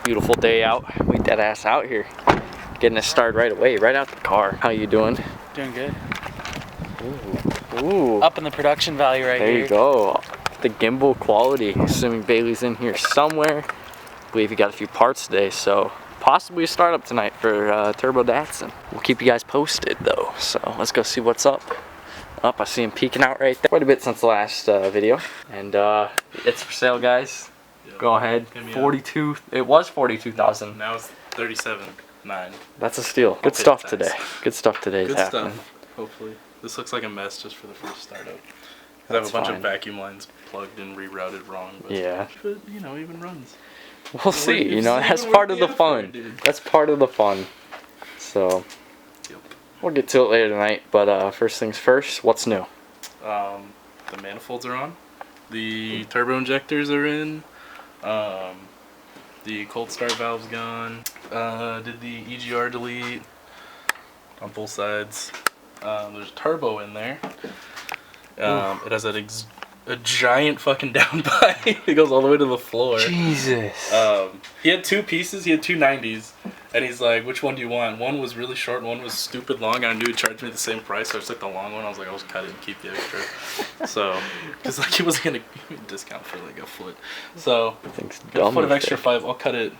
beautiful day out. We dead ass out here. Getting it started right away, right out the car. How you doing? Doing good. Ooh. Up in the production value right here. There you go. The gimbal quality. Assuming Bailey's in here somewhere. I believe he got a few parts today, so possibly a startup tonight for Turbo Datsun. We'll keep you guys posted though. So let's go see what's up. I see him peeking out right there. Quite a bit since the last video, and it's for sale, guys. Yep. Go ahead. 42. It was 42,000. Now it's 37.9. That's a steal. Good stuff today. Good stuff today. Good stuff. Hopefully, this looks like a mess just for the first startup. I have a bunch of vacuum lines plugged and rerouted wrong. But yeah. But you know, even runs. We'll see. You know, that's part of the fun. That's part of the fun. So. We'll get to it later tonight, but first things first, what's new? The manifolds are on. The turbo injectors are in. The cold start valve's gone. Did the EGR delete on both sides. There's a turbo in there. It has a giant fucking downpipe. It goes all the way to the floor. Jesus. He had two pieces. He had two 90s. And he's like, which one do you want? One was really short and one was stupid long. And I knew he'd charge me the same price. So I just took the long one. I was like, I'll just cut it and keep the extra. So, because like he wasn't going to give me a discount for like a foot. So, a foot of extra $5. I'll cut it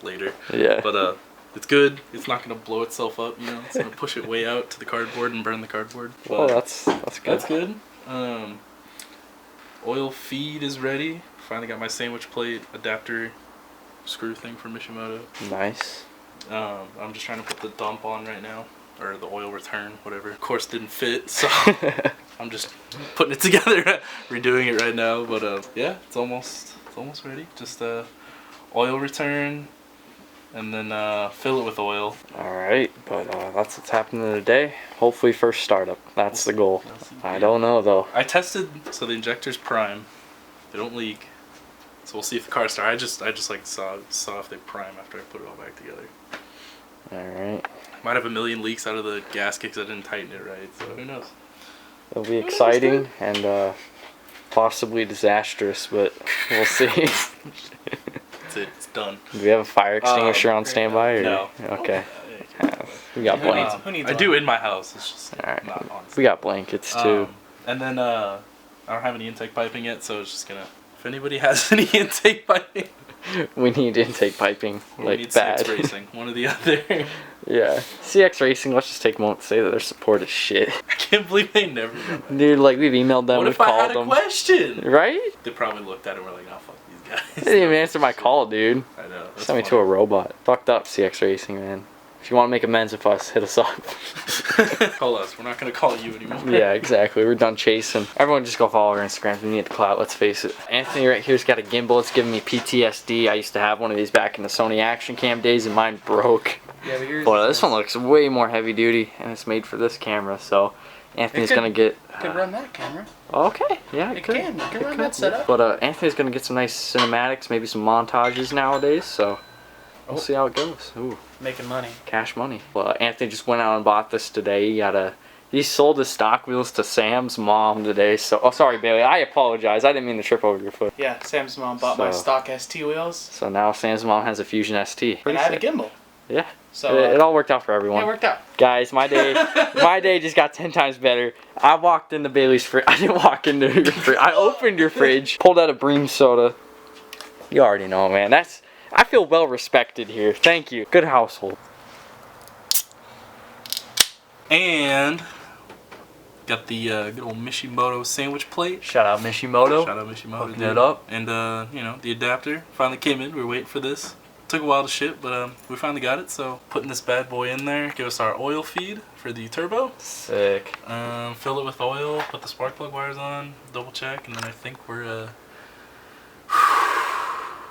later. Yeah. But it's good. It's not going to blow itself up. You know, it's going to push it way out to the cardboard and burn the cardboard. But well, that's good. That's good. Oil feed is ready. Finally got my sandwich plate adapter screw thing from Mishimoto. Nice. I'm just trying to put the dump on right now, or the oil return, whatever. Of course, didn't fit, so I'm just putting it together, redoing it right now. But yeah, it's almost ready. Just oil return, and then fill it with oil. All right, but that's what's happening today. Hopefully, first startup. That's the goal. I don't know though. I tested, so the injectors prime. They don't leak. So we'll see if the car starts. I just like saw if they prime after I put it all back together. Alright. Might have a million leaks out of the gasket because I didn't tighten it right, so who knows. It'll be exciting and possibly disastrous, but we'll see. That's it, it's done. Do we have a fire extinguisher on standby? Or? No. Okay. We got blankets. I do in my house, it's just right. not on. We got blankets too. And then I don't have any intake piping yet, so it's just gonna, if anybody has any intake piping. We need intake piping, like we need bad. CX Racing, one or the other. Yeah, CX Racing. Let's just take a moment to say that their support is shit. I can't believe they never got back. Dude, like we've emailed them, we've called them. What if I had a question? Right? They probably looked at it and were like, "Oh fuck these guys." They didn't even answer my call, dude. I know. Sent me to a robot. Fucked up, CX Racing, man. If you want to make amends with us, hit us up. Call us. We're not gonna call you anymore. Yeah, exactly. We're done chasing. Everyone just go follow our Instagram. We need the clout, let's face it. Anthony right here's got a gimbal. It's giving me PTSD. I used to have one of these back in the Sony Action Cam days and mine broke. Yeah, but yours Boy, this one looks way more heavy duty and it's made for this camera, so Anthony's gonna get... could run that camera. Okay, yeah, it could. It can run that setup. But Anthony's gonna get some nice cinematics, maybe some montages nowadays, so we'll see how it goes. Ooh. Making money. Cash money. Well, Anthony just went out and bought this today. He sold his stock wheels to Sam's mom today. So, oh, sorry, Bailey. I apologize. I didn't mean to trip over your foot. Yeah, Sam's mom bought my stock ST wheels. So now Sam's mom has a Fusion ST. And I have a gimbal. Yeah. So it all worked out for everyone. Yeah, it worked out. Guys, my day just got 10 times better. I walked into Bailey's fridge. I didn't walk into your fridge. I opened your fridge, pulled out a bream soda. You already know, man. I feel well respected here. Thank you. Good household. And got the good old Mishimoto sandwich plate. Shout out Mishimoto. Shout out Mishimoto. Hooking it up. And you know, the adapter finally came in. We were waiting for this. Took a while to ship, but we finally got it. So putting this bad boy in there, give us our oil feed for the turbo. Sick. Fill it with oil. Put the spark plug wires on. Double check, and then I think we're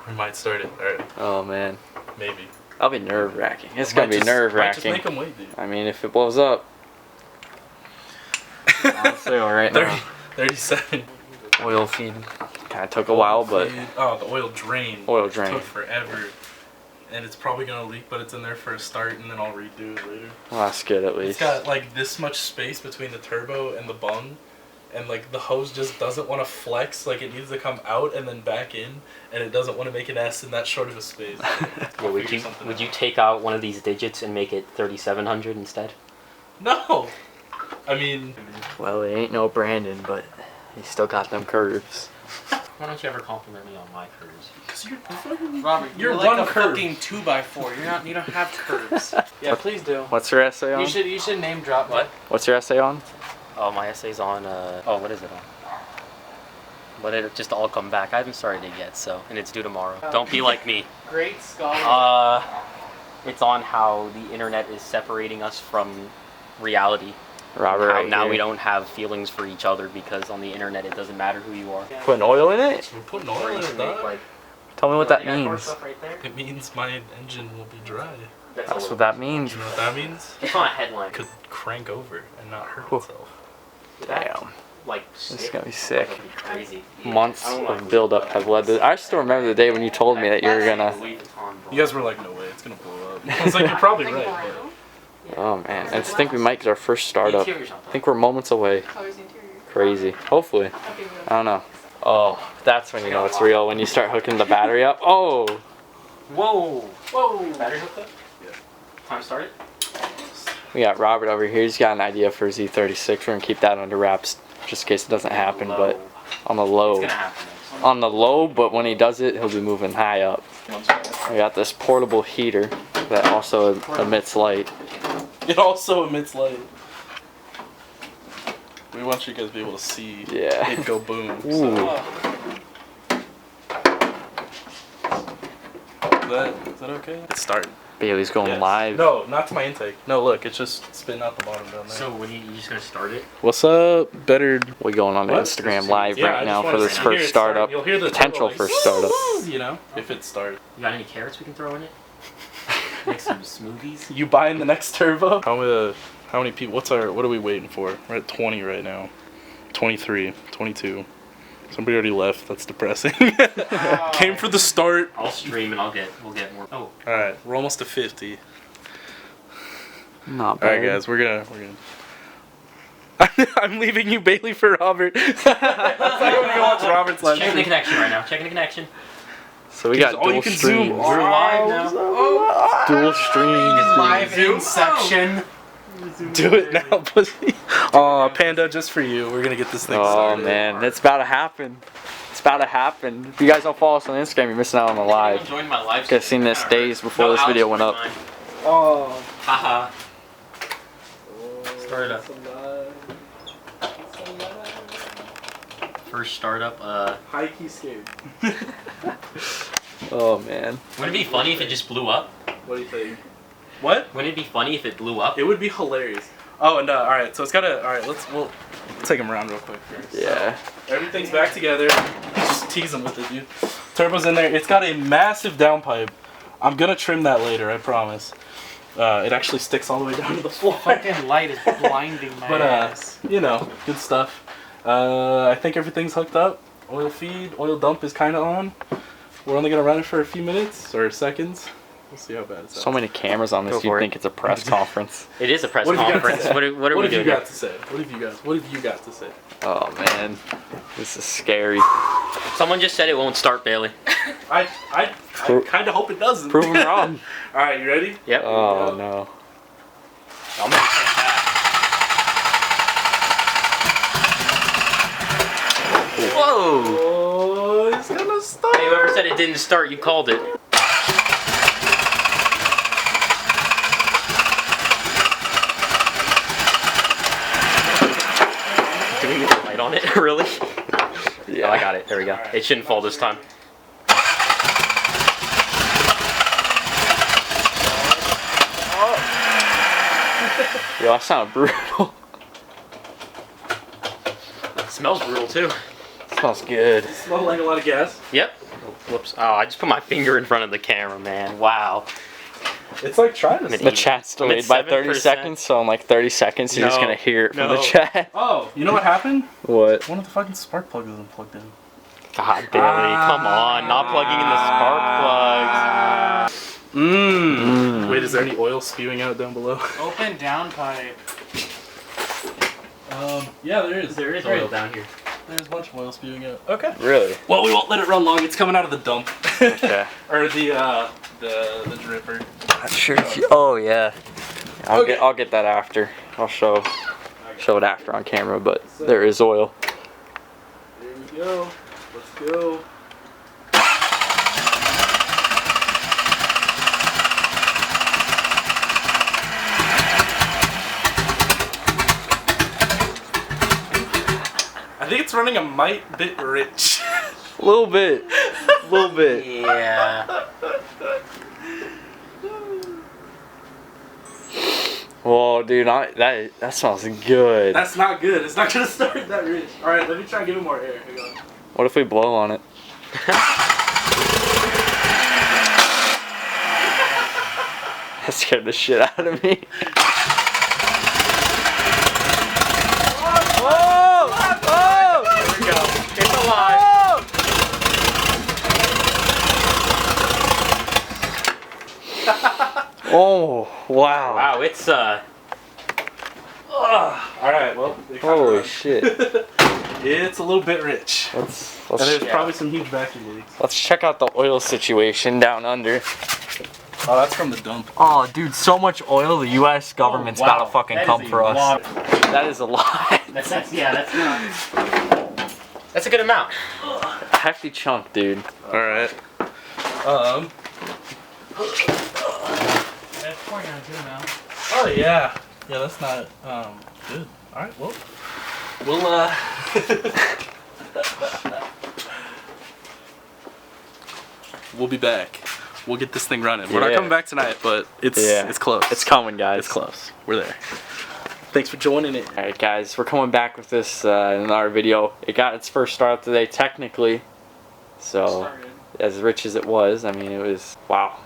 we might start it. All right. Oh man. Maybe. That'll be nerve wracking. It's gonna be nerve wracking. Just make them wait, dude. I mean, if it blows up. Honestly, right now. 37. Oil feed kind of took a while, but. Oh, the oil drain. Oil drain. Took forever. And it's probably gonna leak, but it's in there for a start, and then I'll redo it later. Well, that's good at least. It's got like this much space between the turbo and the bung, and like the hose just doesn't want to flex, like it needs to come out and then back in, and it doesn't want to make an S in that short of a space. Yeah, would you take out one of these digits and make it 3700 instead? No! I mean... Well, it ain't no Brandon, but he still got them curves. Why don't you ever compliment me on my curves? Because you're fucking... Robert, You're like one a curve. fucking 2x4. You don't have curves. Yeah, please do. What's your essay on? You should name drop What? What's your essay on? Oh, my essay's on, what is it on? But it just all come back. I haven't started it yet, so, and it's due tomorrow. Don't be like me. Great scholar. It's on how the internet is separating us from reality. Robert, How right now here. we don't have feelings for each other because on the internet it doesn't matter who you are. Putting oil in it? We're putting oil in it, dog. Tell me what that means. It means my engine will be dry. That's what that means. You know what that means? It's on a headline. Could crank over and not hurt Whew. itself. Damn. Like, This is gonna be sick. That'd be crazy. Months of build-up have led to. I still remember the day when you told me that you were gonna. You guys were like, no way, it's gonna blow up. I was like, you're probably right. But... Oh man, I just think we might get our first startup. I think we're moments away. Crazy. Hopefully. I don't know. Oh, that's when you know it's real, when you start hooking the battery up. Oh! Whoa! Whoa! Battery hooked up? Yeah. Time started? We got Robert over here. He's got an idea for his E36. We're gonna keep that under wraps just in case it doesn't happen, but on the It's low. gonna happen. On the low, but when he does it, he'll be moving high up. We got this portable heater that also emits light. It also emits light. We want you guys to be able to see Yeah. it go boom. Ooh. So. Is that okay? It's starting. Bailey's going Yes. live. No, not to my intake. No, look, it's just spitting out the bottom down there. So, when you just gonna start it? What's up? Better. We're going on What? Instagram live Yeah, I right just now wanna for this hear first it start. startup. You'll hear the Potential turbo, first like, startup. You know, if it starts. You got any carrots we can throw in it? Make some smoothies? You buying the next turbo? How many people? What are we waiting for? We're at 20 right now. 23, 22. Somebody already left. That's depressing. Came for the start. I'll stream and we'll get more. Oh. All right, we're almost to 50. Not All bad. right, guys, we're gonna. I'm leaving you, Bailey, for Robert. It's like I'm gonna go watch Robert's live. Checking the connection right now. Checking the connection. So we got Oh, dual you can streams. zoom. We're live now. Dual streams. Live Inception. Do it now, pussy. Aw, Panda, just for you. We're gonna get this thing Oh started. man, it's about to happen. It's about to happen. If you guys don't follow us on Instagram, you're missing out on the live. Join my live Could have seen this days before this video went up. Oh. Haha. Start it up. First startup. High key scared. Oh man. Wouldn't it be funny if it just blew up? What do you think? What? Wouldn't it be funny if it blew up? It would be hilarious. Oh, and all right, so it's gotta. All right, we'll take him around real quick first. Yeah. Everything's back together. Just tease him with it, dude. Turbo's in there. It's got a massive downpipe. I'm gonna trim that later, I promise. It actually sticks all the way down to the floor. Fucking light is blinding my But ass. you know, good stuff. I think everything's hooked up. Oil feed, oil dump is kind of on. We're only gonna run it for a few minutes or seconds. We'll see how bad it's. So many cameras on Go this, you'd for it. think it's a press conference. It is a press What have you got to conference. say? What are we What have you doing? got to say? What have you got to say? Oh man, this is scary. Someone just said it won't start, Bailey. I kind of hope it doesn't. Prove 'em wrong. All right, you ready? Yep. Oh no. I'm gonna check that. Whoa! Oh, it's gonna start. Hey, whoever said it didn't start, you called it. Do we need a light on it? Really? Yeah. Oh, I got it. There we go. It shouldn't fall this time. Yo, that sounded brutal. It smells brutal too. Smells good. Smell like a lot of gas. Yep. Whoops. Oh, I just put my finger in front of the camera, man. Wow. It's like trying to. The chat's delayed by 30 seconds, so in like 30 seconds you're just No. gonna hear it from the No. chat. Oh, you know what happened? What? One of the fucking spark plugs isn't plugged in. God, Bailey, come on. Not plugging in the spark plugs. Wait, is there any oil spewing out down below? Open downpipe. Yeah, there is. There is oil down here. There's a bunch of oil spewing out. Okay. Really? Well, we won't let it run long. It's coming out of the dump. Okay. Or the dripper. Sure. Oh yeah. Okay. I'll get that after. I'll show it after on camera, but there is oil. Here we go. Let's go. I think it's running a mite bit rich. A little bit. A little bit. Yeah. Whoa, dude, that smells good. That's not good. It's not gonna start that rich. All right, let me try and give it more air. Hang on. What if we blow on it? That scared the shit out of me. Whoa! Whoa! There we go. It's alive. Oh, wow. Wow, it's All right, well. Holy shit. It's a little bit rich. Let's And there's probably some huge vacuum leaks. let's check out the oil situation down under. Oh, that's from the dump. Oh, dude, so much oil. The U.S. government's about to fucking come for us. That is a lot. That's a good amount. A hefty chunk, dude. All right. That's pouring out a good amount. Oh yeah. Yeah, that's not good. All right. Well, we'll we'll be back. We'll get this thing running. We're not Yeah. coming back tonight, but it's close. It's coming, guys. It's close. We're there. Thanks for joining it. All right, guys, we're coming back with this in our video. It got its first start today, technically. So, as rich as it was, I mean, it was wow.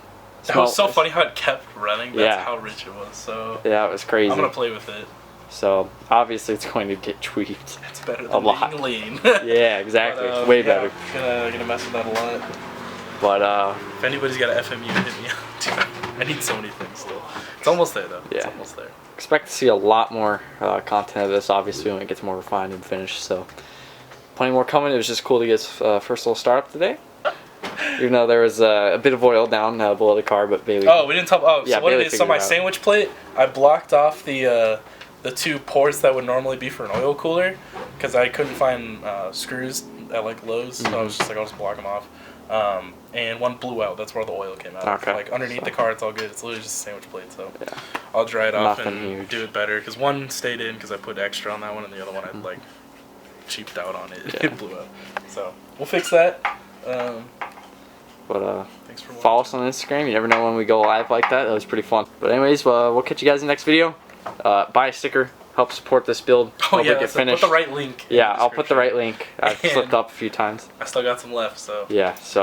That was so funny how it kept running. That's Yeah. how rich it was. So Yeah, it was crazy. I'm gonna play with it. So obviously, it's going to get tweaked. It's better A than lot. being lean. Yeah, exactly. But, Way yeah, better. Gonna mess with that a lot. But If anybody's got an FMU, hit me up. I need so many things still. It's almost there though. It's Yeah. almost there. expect to see a lot more content of this, obviously, when it gets more refined and finished. So plenty more coming. It was just cool to get first little startup today. Even though there was a bit of oil down below the car, but Bailey. Oh, we didn't talk. Oh, Yeah, so what Bailey it is? So figured my it out. sandwich plate, I blocked off the two ports that would normally be for an oil cooler, because I couldn't find screws at like Lowe's. So I was just like, I'll just block them off. And one blew out. That's where the oil came out. Okay. Like underneath the car, it's all good. It's literally just a sandwich plate. So Yeah. I'll dry it off Nothing and huge. do it better. Because one stayed in because I put extra on that one, and the other one I like cheaped out on it. Yeah. It blew out. So we'll fix that. But Thanks for follow watching. us on Instagram. You never know when we go live like that. That was pretty fun. But anyways, we'll catch you guys in the next video. Buy a sticker. Help support this build. Oh Hope yeah, it get so put finished. the right link. in Yeah, the I'll put the description. right link. I've And- slipped up a few times. I still got some left, so. Yeah, so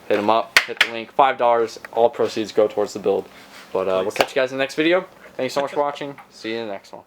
hit them up. Hit the link. $5. All proceeds go towards the build. But we'll Nice. catch you guys in the next video. Thank you so much for watching. See you in the next one.